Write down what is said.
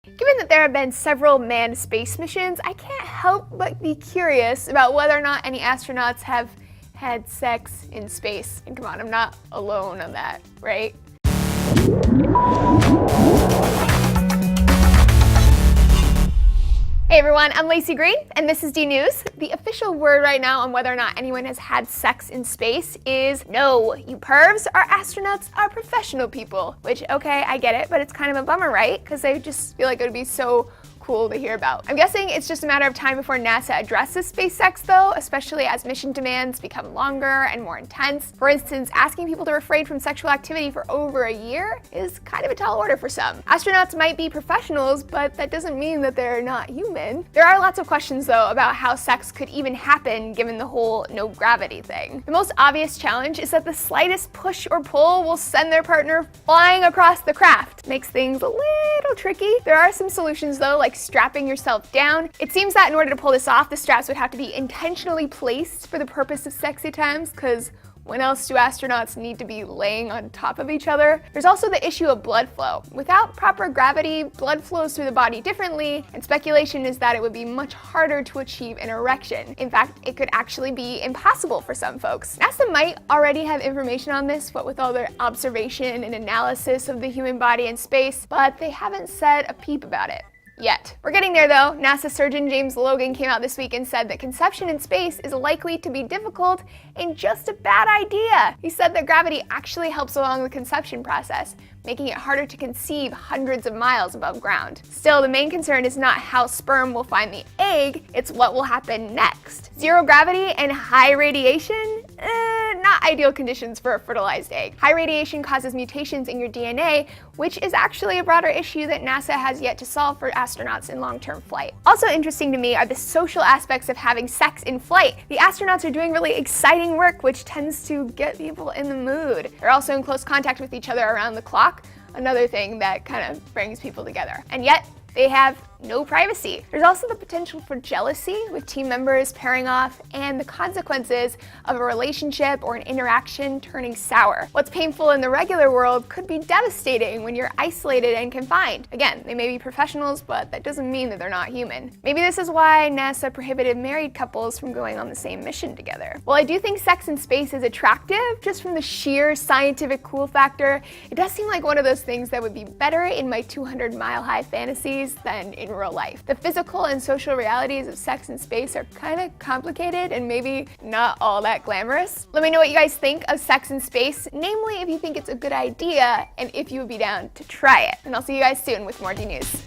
Given that there have been several manned space missions, I can't help but be curious about whether or not any astronauts have had sex in space. And come on, I'm not alone on that, right? Hey everyone, I'm Lacey Green, and this is D News. The official word right now on whether or not anyone has had sex in space is no. You pervs, our astronauts are professional people. Which, okay, I get it, but it's kind of a bummer, right? Because I just feel like it would be so cool to hear about. I'm guessing it's just a matter of time before NASA addresses space sex though, especially as mission demands become longer and more intense. For instance, asking people to refrain from sexual activity for over a year is kind of a tall order for some. Astronauts might be professionals, but that doesn't mean that they're not human. There are lots of questions though about how sex could even happen given the whole no gravity thing. The most obvious challenge is that the slightest push or pull will send their partner flying across the craft. Makes things a little tricky. There are some solutions though, like strapping yourself down. It seems that in order to pull this off, the straps would have to be intentionally placed for the purpose of sexy times, because when else do astronauts need to be laying on top of each other? There's also the issue of blood flow. Without proper gravity, blood flows through the body differently, and speculation is that it would be much harder to achieve an erection. In fact, it could actually be impossible for some folks. NASA might already have information on this, what with all their observation and analysis of the human body in space, but they haven't said a peep about it. Yet. We're getting there though. NASA surgeon James Logan came out this week and said that conception in space is likely to be difficult and just a bad idea. He said that gravity actually helps along the conception process, making it harder to conceive hundreds of miles above ground. Still, the main concern is not how sperm will find the egg, it's what will happen next. Zero gravity and high radiation? Not ideal conditions for a fertilized egg. High radiation causes mutations in your DNA, which is actually a broader issue that NASA has yet to solve for astronauts in long-term flight. Also interesting to me are the social aspects of having sex in flight. The astronauts are doing really exciting work, which tends to get people in the mood. They're also in close contact with each other around the clock, another thing that kind of brings people together. And yet, they have no privacy. There's also the potential for jealousy with team members pairing off and the consequences of a relationship or an interaction turning sour. What's painful in the regular world could be devastating when you're isolated and confined. Again, they may be professionals, but that doesn't mean that they're not human. Maybe this is why NASA prohibited married couples from going on the same mission together. While I do think sex in space is attractive, just from the sheer scientific cool factor, it does seem like one of those things that would be better in my 200-mile-high fantasies than in real life. The physical and social realities of sex in space are kind of complicated and maybe not all that glamorous. Let me know what you guys think of sex in space, namely if you think it's a good idea and if you would be down to try it. And I'll see you guys soon with more D News.